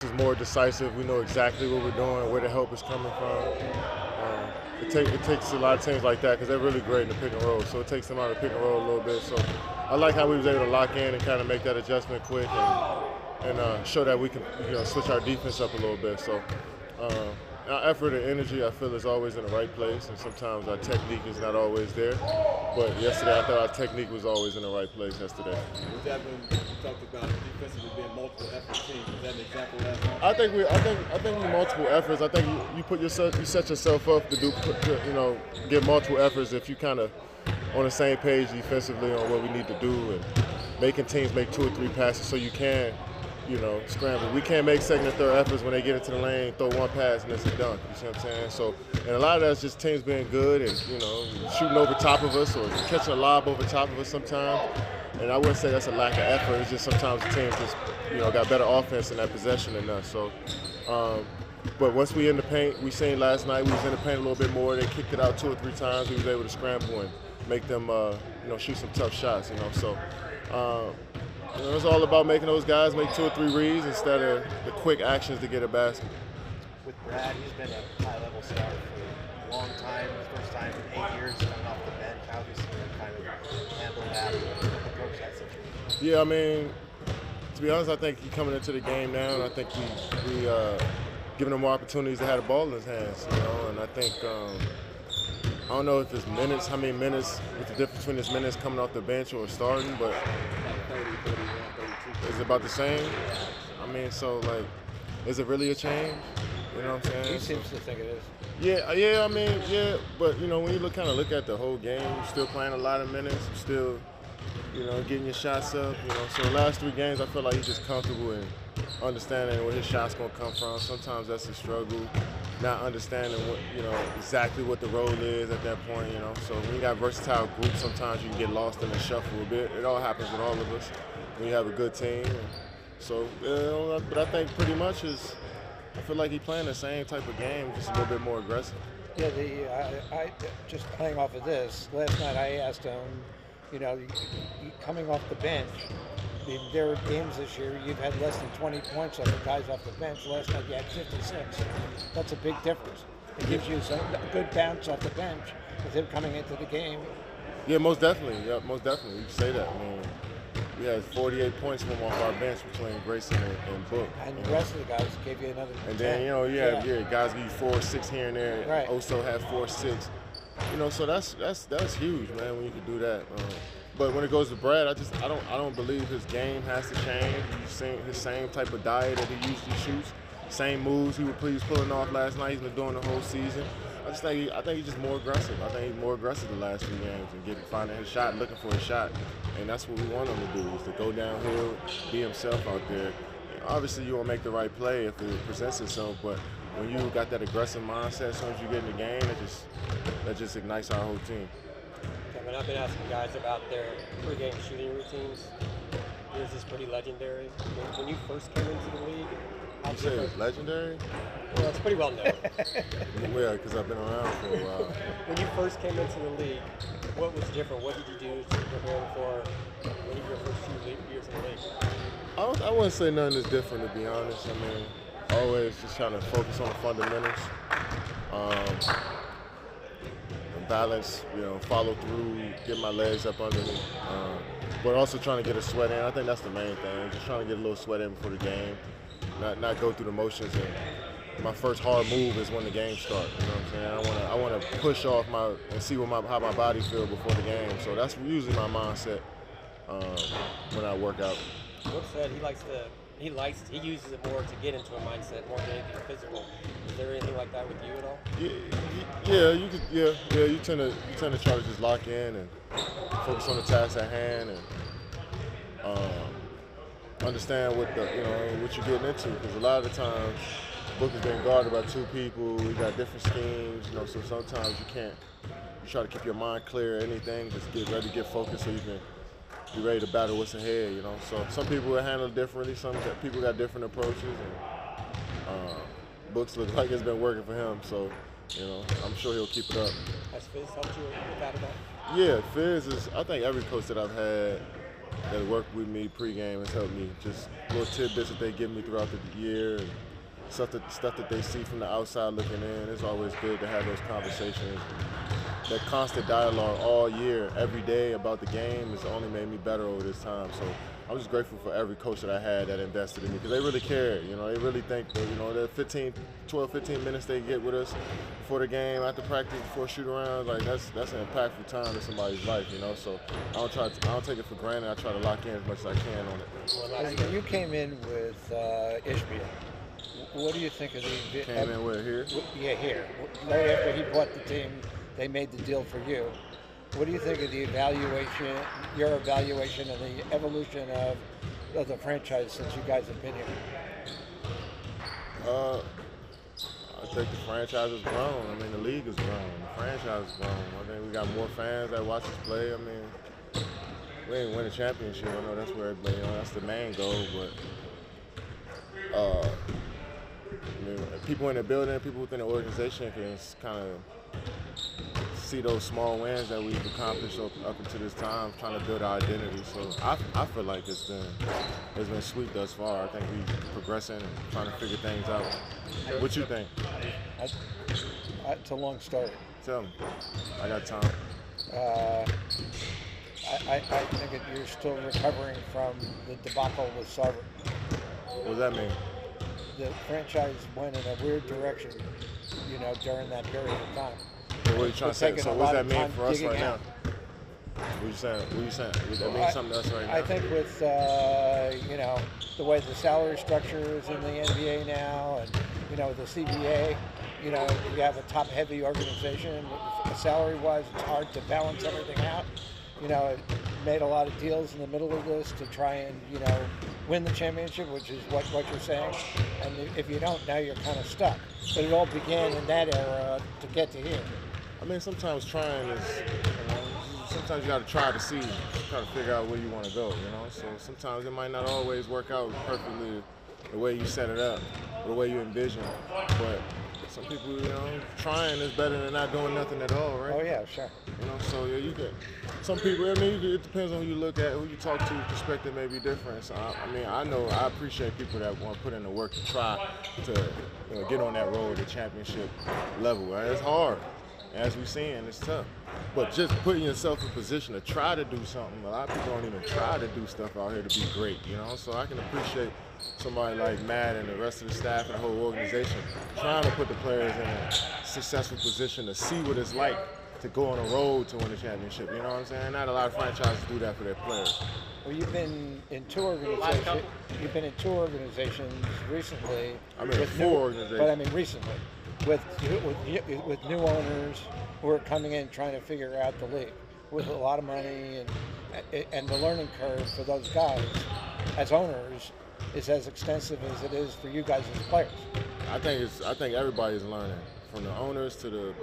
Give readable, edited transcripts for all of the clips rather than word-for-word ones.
Is more decisive. We know exactly what we're doing, where the help is coming from. It takes a lot of teams like that because they're really great in the pick and roll. So it takes them out of the pick and roll a little bit. So I like how we was able to lock in and kind of make that adjustment quick and show that we can switch our defense up a little bit. So our effort and energy, I feel, is always in the right place, and sometimes our technique is not always there. But yesterday, I thought our technique was always in the right place yesterday. Was that when you talked about defensively being multiple effort teams? Was that an example of that? I think we multiple efforts. I think you set yourself up to do, get multiple efforts if you kind of on the same page defensively on what we need to do and making teams make 2 or 3 passes so you can, scramble. We can't make second and third efforts when they get into the lane, throw one pass and it's a dunk. You see what I'm saying? So, and a lot of that's just teams being good and shooting over top of us or catching a lob over top of us sometimes. And I wouldn't say that's a lack of effort. It's just sometimes the teams just got better offense in that possession than us. So, but once we in the paint, we seen last night we was in the paint a little bit more. They kicked it out 2 or 3 times. We was able to scramble and make them shoot some tough shots. So. It's all about making those guys make 2 or 3 reads instead of the quick actions to get a basket. With Brad, he's been a high-level star for a long time. His first time in 8 years coming off the bench. How do you see him kind of handle that and approach that situation? Yeah, I mean, to be honest, I think he's coming into the game now, and I think we giving him more opportunities to have the ball in his hands. And I think I don't know if it's minutes, how many minutes, what's the difference between his minutes coming off the bench or starting, but is it about the same? I mean, so, is it really a change? You know what I'm saying? He seems to think it is. Yeah, I mean, but, when you kind of look at the whole game, you're still playing a lot of minutes, you're still, getting your shots up, So the last 3 games, I feel like he's just comfortable in understanding where his shot's going to come from. Sometimes that's a struggle, not understanding what, exactly what the role is at that point, So when you got versatile groups, sometimes you can get lost in the shuffle a bit. It all happens with all of us when you have a good team. So, but I think pretty much I feel like he's playing the same type of game, just a little bit more aggressive. Yeah, I just playing off of this, last night I asked him, coming off the bench, there are games this year you've had less than 20 points on the guys off the bench. Last night you had 56. That's a big difference. It gives you a good bounce off the bench with him coming into the game. Yeah, most definitely. Yeah, most definitely. You can say that. I mean, we had 48 points from off our bench between Grayson and Book. And the rest of the guys gave you another 10. And then, guys give you 4 or 6 here and there. Right. Oso had 4 or 6. So that's huge, man, when you can do that. But when it goes to Brad, I don't believe his game has to change. He's seen his same type of diet that he usually shoots, same moves he was pulling off last night. He's been doing the whole season. I think he's just more aggressive. I think he's more aggressive the last 3 games and finding his shot, looking for his shot, and that's what we want him to do is to go downhill, be himself out there. Obviously, you won't make the right play if it presents itself, but when you got that aggressive mindset, as soon as you get in the game, that just ignites our whole team. Kevin, I've been asking guys about their pregame shooting routines. Yours is pretty legendary. When you first came into the league, you say it's legendary? Well, it's pretty well known. Yeah, because I've been around for a while. When you first came into the league, what was different? What did you do to prepare for one of your first few years in the league? I wouldn't say nothing is different, to be honest. I mean, always just trying to focus on the fundamentals. Balance, follow through, get my legs up under me, but also trying to get a sweat in. I think that's the main thing. Just trying to get a little sweat in before the game, not go through the motions. And my first hard move is when the game starts. You know what I'm saying? I want to push off and see how my body feels before the game. So that's usually my mindset when I work out. Brooks said he uses it more to get into a mindset more than anything physical. Is there anything like that with you at all? You tend to try to just lock in and focus on the task at hand and understand what you're getting into, because a lot of the times Book is being guarded by 2 people. We got different schemes, so sometimes you try to keep your mind clear of anything, just get ready, get focused so you can be ready to battle what's ahead, So some people will handle it differently. Some people got different approaches, and Books look like it's been working for him. So, I'm sure he'll keep it up. Has Fizz helped you with that at all? Yeah, Fizz is. I think every coach that I've had that work with me pregame has helped me. Just little tidbits that they give me throughout the year and stuff that they see from the outside looking in. It's always good to have those conversations. That constant dialogue all year, every day about the game has only made me better over this time. So I'm just grateful for every coach that I had that invested in me because they really care. You know, they really think that, you know, the 12, 15 minutes they get with us before the game, after practice, before shoot around, like that's an impactful time in somebody's life, you know. So I don't take it for granted. I try to lock in as much as I can on it. You came in with Ishbia. What do you think of the... Came in with here? Yeah, here. Right after he bought the team, they made the deal for you. What do you think of the evaluation, your evaluation of the evolution of the franchise since you guys have been here? I think the franchise has grown. I mean, the league has grown. The franchise has grown. I think we got more fans that watch us play. I mean, we ain't win a championship. I know that's where everybody, you know, that's the main goal. But I mean, people in the building, people within the organization can kind of see those small wins that we've accomplished up until this time, trying to build our identity. So I feel like it's been sweet thus far. I think we're progressing and trying to figure things out. What you think? It's a long story. Tell me. I got time. I think that you're still recovering from the debacle with Sarver. What does that mean? The franchise went in a weird direction, you know, during that period of time. So what are you trying to say? So what does that mean for us right now? What are you saying? That means something to us right now? I think with, you know, the way the salary structure is in the NBA now and, you know, the CBA, you know, you have a top-heavy organization. Salary-wise, it's hard to balance everything out. You know, it made a lot of deals in the middle of this to try and, you know, win the championship, which is what you're saying. And if you don't, now you're kind of stuck. But it all began in that era to get to here. I mean, sometimes trying is, you know, sometimes you got to try to see, try to figure out where you want to go, you know. So sometimes it might not always work out perfectly the way you set it up, or the way you envision. But some people, you know, trying is better than not doing nothing at all, right? Oh yeah, sure. You know, so yeah, you get some people. I mean, it depends on who you look at, who you talk to. Perspective may be different. So I mean, I appreciate people that want to put in the work to try to, you know, get on that road to championship level. Right? It's hard, as we've seen, it's tough. But just putting yourself in position to try to do something. A lot of people don't even try to do stuff out here to be great. You know, so I can appreciate somebody like Matt and the rest of the staff and the whole organization trying to put the players in a successful position to see what it's like to go on a road to win a championship. You know what I'm saying? Not a lot of franchises do that for their players. Well, you've been in two organizations. You've been in two organizations recently. I mean, four organizations. But I mean, recently, with new owners who are coming in trying to figure out the league with a lot of money, and the learning curve for those guys as owners is as extensive as it is for you guys as players. I think everybody's learning, from the owners to the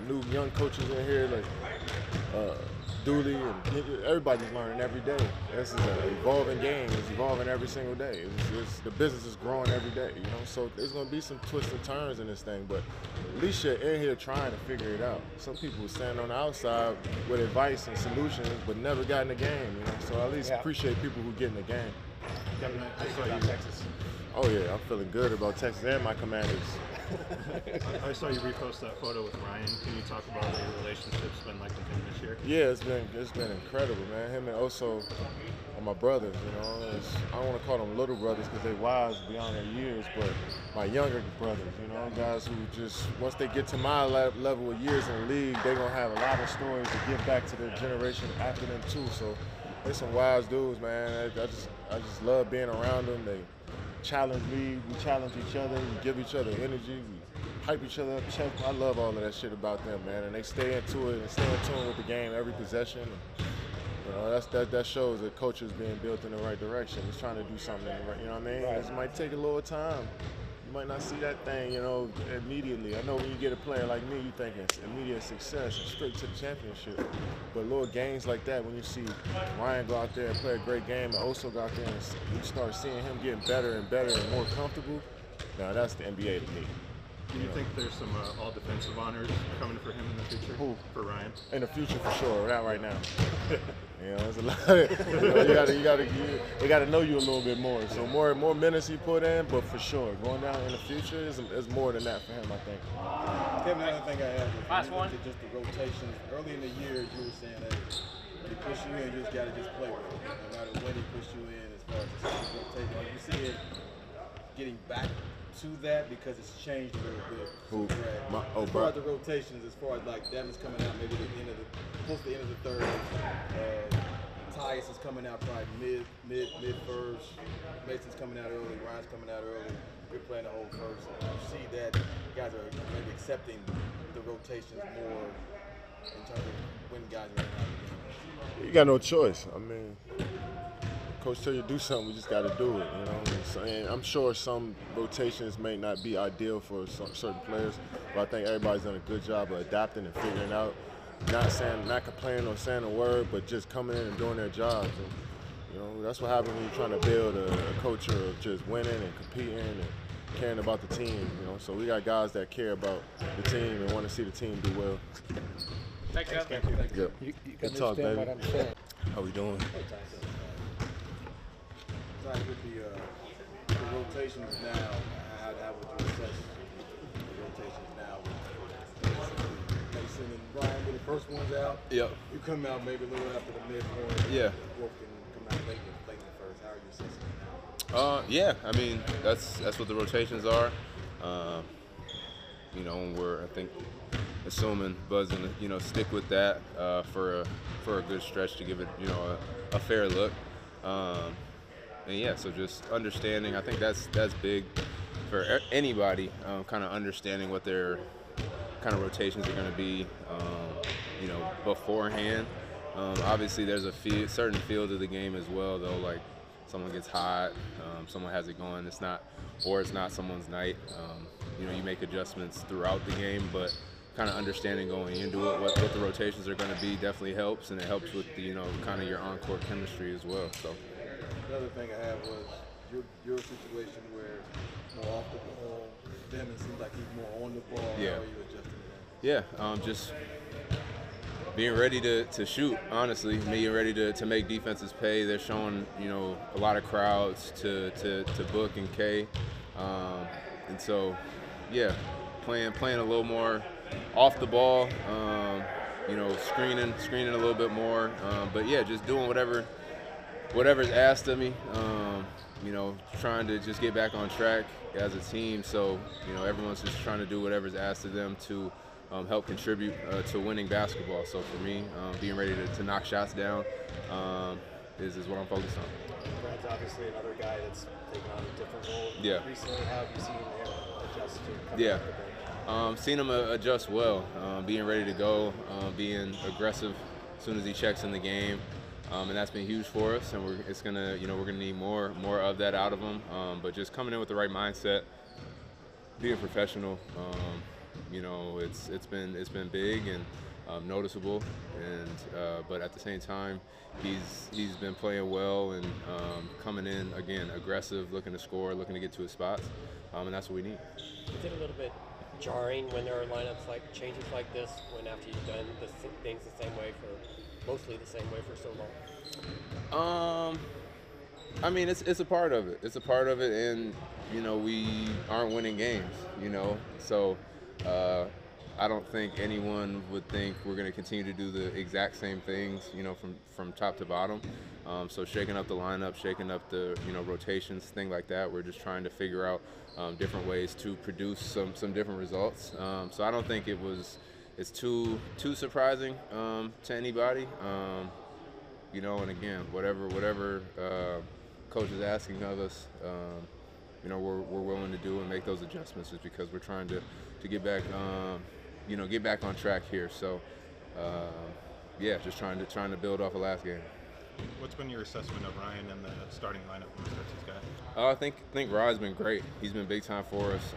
new young coaches in here, like Dooley, and everybody's learning every day. This is an evolving game. It's evolving every single day. The business is growing every day, you know. So there's gonna be some twists and turns in this thing, but at least you're in here trying to figure it out. Some people stand on the outside with advice and solutions, but never got in the game, you know. So at least appreciate people who get in the game. Texas. Oh yeah, I'm feeling good about Texas and my Commanders. I saw you repost that photo with Ryan. Can you talk about what your relationship's been like with him this year? Yeah, it's been incredible, man. Him and Oso are my brothers, you know. I don't want to call them little brothers because they're wise beyond their years, but my younger brothers, you know, guys who just, once they get to my level of years in the league, they're going to have a lot of stories to give back to their generation after them too. So they're some wise dudes, man. I just love being around them. They challenge me, we challenge each other, we give each other energy, we hype each other up. I love all of that shit about them, man. And they stay into it and stay in tune with the game every possession. And, you know, that shows that culture is being built in the right direction. It's trying to do something, you know what I mean? Right. It might take a little time. You might not see that thing, you know, immediately. I know when you get a player like me, you think it's immediate success and straight to the championship. But little games like that, when you see Ryan go out there and play a great game, and also go out there and you start seeing him getting better and better and more comfortable, now that's the NBA to me. Do you think there's some all defensive honors coming for him in the future? Who? For Ryan? In the future, for sure. Not right now. You know, there's a lot. They gotta know you a little bit more. So more minutes he put in, but for sure, going down in the future is more than that for him, I think. Kevin, another thing I have was just the rotations. Early in the year, you were saying that when he push you in, you just gotta just play with it. No matter when he push you in, as far as the rotation. Like, you see it getting back to that because it's changed a little bit. As far as the rotations, as far as like Devin's coming out maybe close to the end of the third. Tyus is coming out probably mid first. Mason's coming out early. Ryan's coming out early. We're playing the whole first. So you see that guys are maybe accepting the rotations more in terms of when guys are out of the game. You got no choice. I mean, coach tell you to do something, we just got to do it. You know, and I'm sure some rotations may not be ideal for some certain players, but I think everybody's done a good job of adapting and figuring out. Not complaining or saying a word, but just coming in and doing their jobs. And, you know, that's what happens when you're trying to build a culture of just winning and competing and caring about the team. You know, so we got guys that care about the team and want to see the team do well. Thanks, Kevin. Yep. You Good can talk, understand baby. what I'm saying. How we doing? Like with the rotations now, how would you assess the rotations now? Mason and Brian were the first ones out. Yep. You come out maybe a little after the midpoint. Yeah. Wolf can come out late in the first. How are you assessing it now? Yeah. I mean, that's what the rotations are. You know, and we're, I think, assuming Buzz gonna, you know, stick with that for a good stretch to give it, you know, a fair look. And yeah, so just understanding. I think that's big for anybody. Kind of understanding what their kind of rotations are going to be, you know, beforehand. Obviously, there's a certain field of the game as well, though. Like someone gets hot, someone has it going. It's not someone's night. You know, you make adjustments throughout the game, but kind of understanding going into it what the rotations are going to be definitely helps, and it helps with the, you know, kind of your on-court chemistry as well. So. Another thing I had was your situation where more off the ball. Devin seems like he's more on the ball. Yeah. How are you adjusting to that? Yeah, just being ready to shoot, honestly, being ready to make defenses pay. They're showing, you know, a lot of crowds to Book and K. And so, yeah, playing a little more off the ball, you know, screening a little bit more. But, yeah, just doing whatever's asked of me, you know, trying to just get back on track as a team. So, you know, everyone's just trying to do whatever's asked of them to help contribute to winning basketball. So for me, being ready to knock shots down is what I'm focused on. Brad's obviously another guy that's taken on a different role. Yeah. Recently, how have you seen him adjust to coming Yeah. off the bench? Seen him adjust well, being ready to go, being aggressive as soon as he checks in the game. And that's been huge for us, and we're gonna need more of that out of him. But just coming in with the right mindset, being professional, you know, it's been big and noticeable, and but at the same time, he's been playing well and coming in again aggressive, looking to score, looking to get to his spots, and that's what we need. Is it a little bit jarring when there are lineups like changes like this, when after you've done things the same way mostly the same way for so long? I mean, it's a part of it. It's a part of it, and you know, we aren't winning games. You know, so I don't think anyone would think we're going to continue to do the exact same things. You know, from top to bottom. So shaking up the lineup, shaking up the rotations, things like that. We're just trying to figure out different ways to produce some different results. So I don't think it's too surprising to anybody. You know, and again, whatever coach is asking of us, you know, we're willing to do and make those adjustments, just because we're trying to get back, get back on track here. So, yeah, just trying to build off of last game. What's been your assessment of Ryan and the starting lineup when he starts his guy? I think Ryan's been great. He's been big time for us.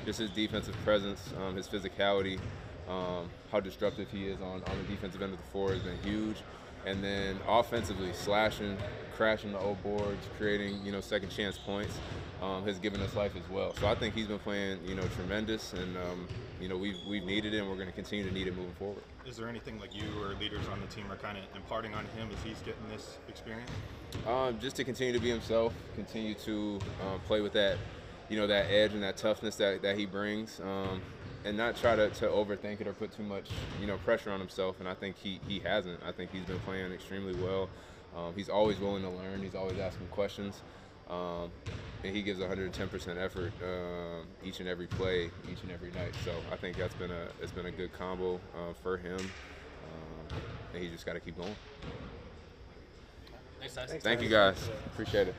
Just his defensive presence, his physicality, how disruptive he is on the defensive end of the floor has been huge. and then offensively slashing, crashing the old boards, creating second chance points, has given us life as well. So I think he's been playing tremendous, and we've needed it, and we're going to continue to need it moving forward. Is there anything like you or leaders on the team are kind of imparting on him as he's getting this experience? Just to continue to be himself, continue to play with that, that edge and that toughness that he brings, and not try to overthink it or put too much, pressure on himself. And I think he hasn't. I think he's been playing extremely well. He's always willing to learn. He's always asking questions, and he gives 110% effort each and every play, each and every night. So I think it's been a good combo for him, and he just got to keep going. Thanks, guys. Thank you guys. Appreciate it.